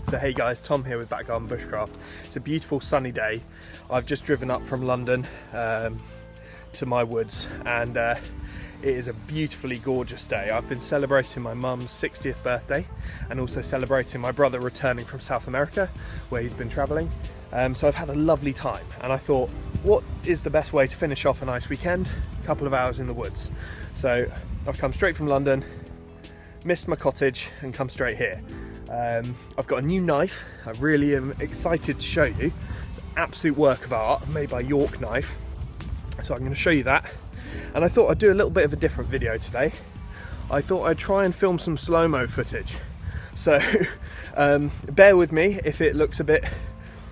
So hey guys, Tom here with Back Garden Bushcraft. It's a beautiful sunny day. I've just driven up from London to my woods, and it is a beautifully gorgeous day. I've been celebrating my mum's 60th birthday and also celebrating my brother returning from South America where he's been travelling. So I've had a lovely time, and I thought, what is the best way to finish off a nice weekend? A couple of hours in the woods. So I've come straight from London, missed my cottage and come straight here. I've got a new knife. I really am excited to show you. It's an absolute work of art made by York Knife. So I'm going to show you that. And I thought I'd do a little bit of a different video today. I thought I'd try and film some slow-mo footage. So bear with me if it looks a bit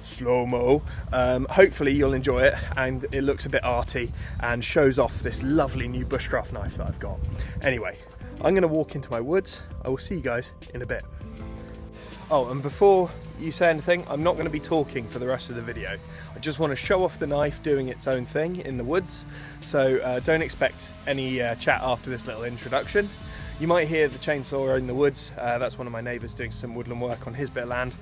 slow-mo. Hopefully you'll enjoy it, and it looks a bit arty and shows off this lovely new bushcraft knife that I've got. Anyway, I'm going to walk into my woods. I will see you guys in a bit. Oh, and before you say anything, I'm not going to be talking for the rest of the video. I just want to show off the knife doing its own thing in the woods, so don't expect any chat after this little introduction. You might hear the chainsaw in the woods. That's one of my neighbours doing some woodland work on his bit of land.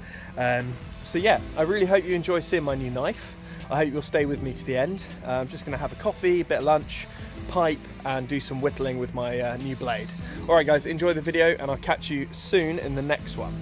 So yeah, I really hope you enjoy seeing my new knife. I hope you'll stay with me to the end. I'm just going to have a coffee, a bit of lunch, pipe, and do some whittling with my new blade. Alright guys, enjoy the video, and I'll catch you soon in the next one.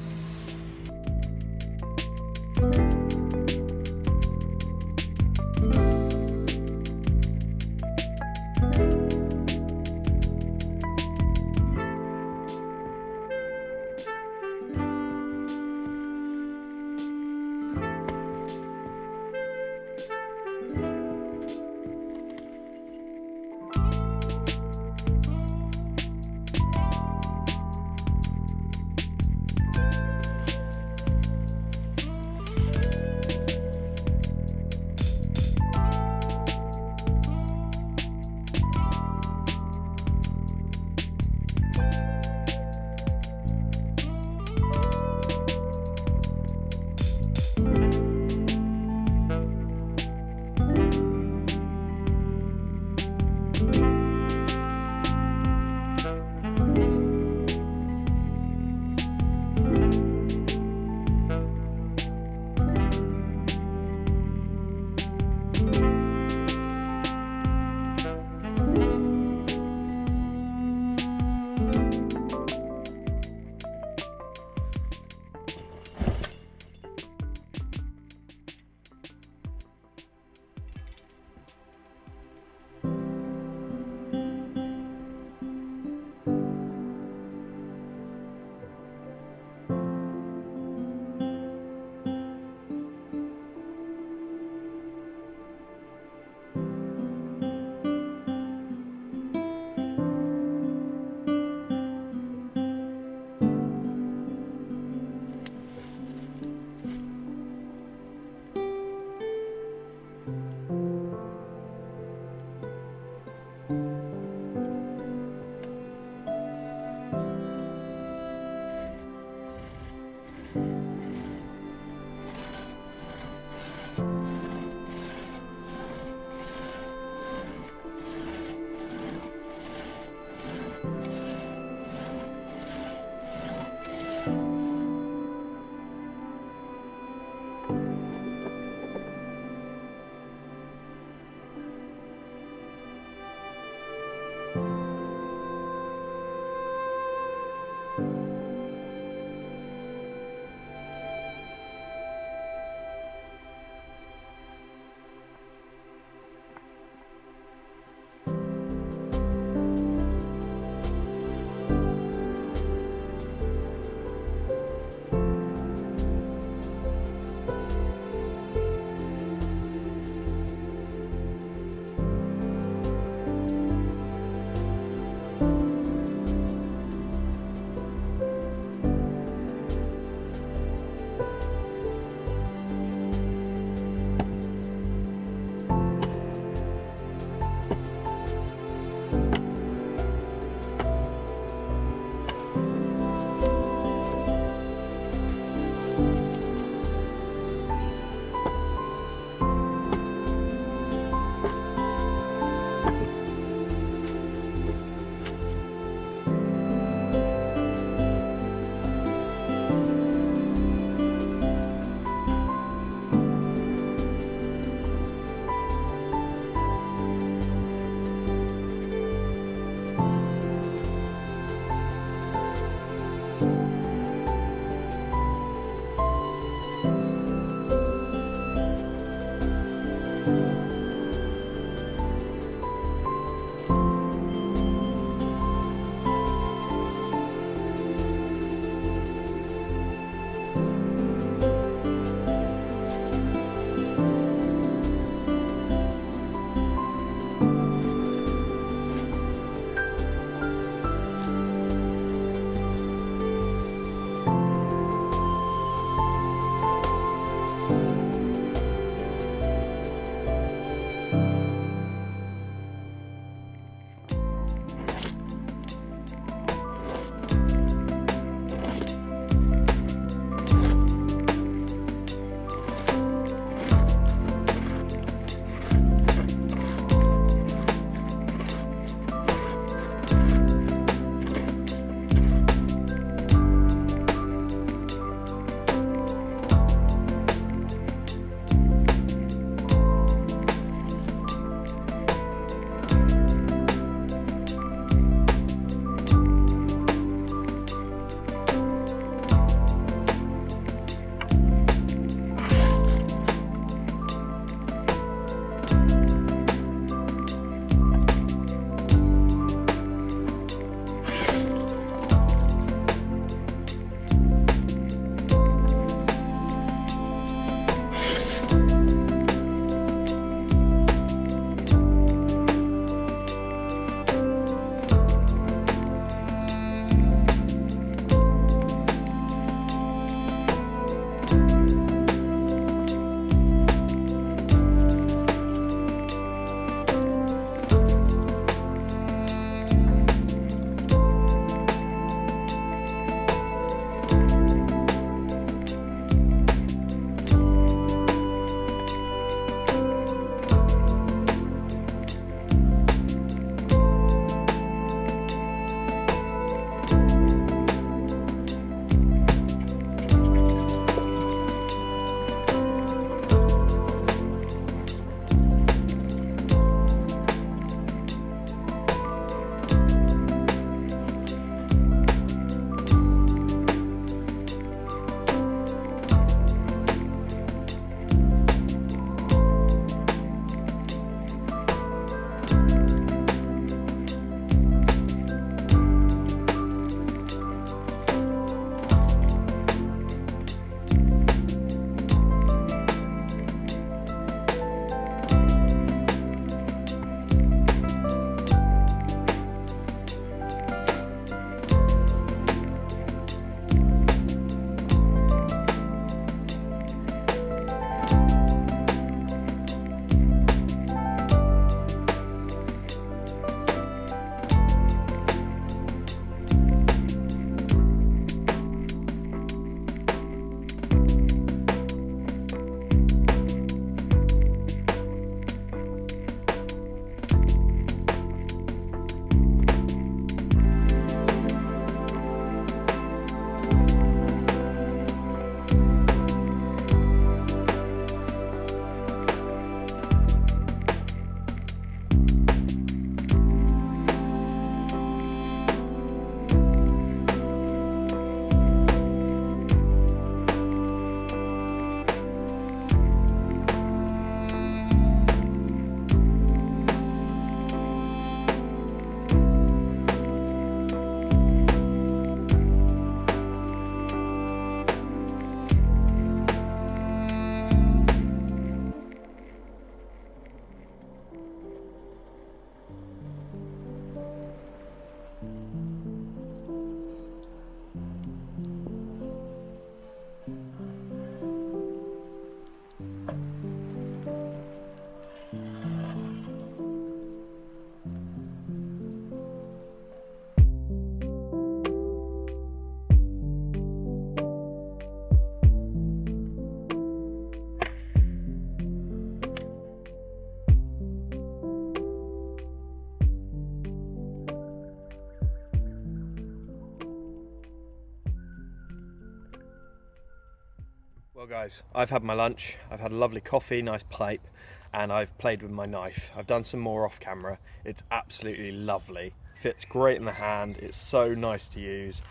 Well guys, I've had my lunch, I've had a lovely coffee, nice pipe, and I've played with my knife. I've done some more off camera. It's absolutely lovely. Fits great in the hand, it's so nice to use.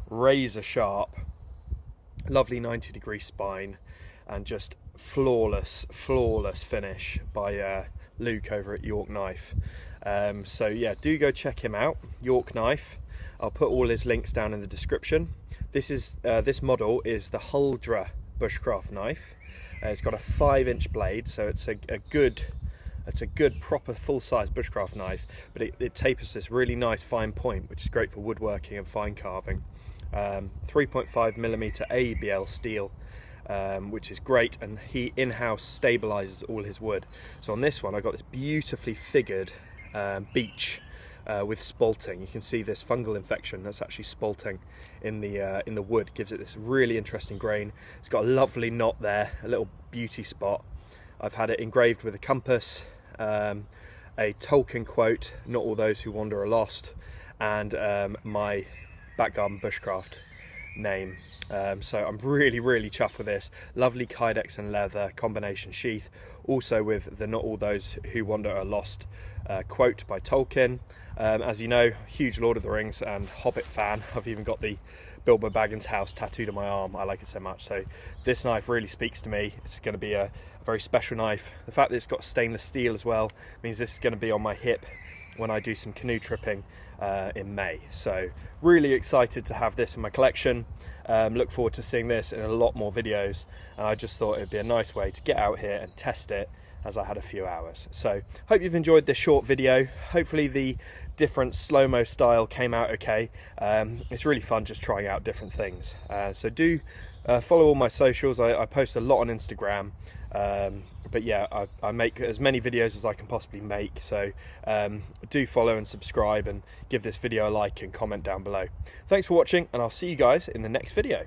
Razor sharp, lovely 90-degree spine, and just flawless finish by Luke over at York Knife. So yeah, do go check him out, York Knife. I'll put all his links down in the description. This model is the Huldra Bushcraft knife. It's got a 5-inch blade, so it's a good proper full-size bushcraft knife, but it tapers this really nice fine point, which is great for woodworking and fine carving. 3.5mm AEBL steel, which is great, and he in-house stabilizes all his wood. So on this one I got this beautifully figured beech with spalting. You can see this fungal infection that's actually spalting in the wood, gives it this really interesting grain. It's got a lovely knot there, a little beauty spot. I've had it engraved with a compass, a Tolkien quote, "Not all those who wander are lost," and my back garden bushcraft name. So I'm really chuffed with this. Lovely kydex and leather combination sheath, also with the "Not all those who wander are lost" quote by Tolkien. As you know, huge Lord of the Rings and Hobbit fan. I've even got the Bilbo Baggins house tattooed on my arm. I like it so much. So this knife really speaks to me. It's going to be a very special knife. The fact that it's got stainless steel as well means this is going to be on my hip when I do some canoe tripping in May. So really excited to have this in my collection. Look forward to seeing this in a lot more videos, and I just thought it'd be a nice way to get out here and test it as I had a few hours. So hope you've enjoyed this short video. Hopefully the different slow-mo style came out okay. It's really fun just trying out different things. So do follow all my socials. I post a lot on Instagram, but yeah, I make as many videos as I can possibly make. So do follow and subscribe, and give this video a like and comment down below. Thanks for watching, and I'll see you guys in the next video.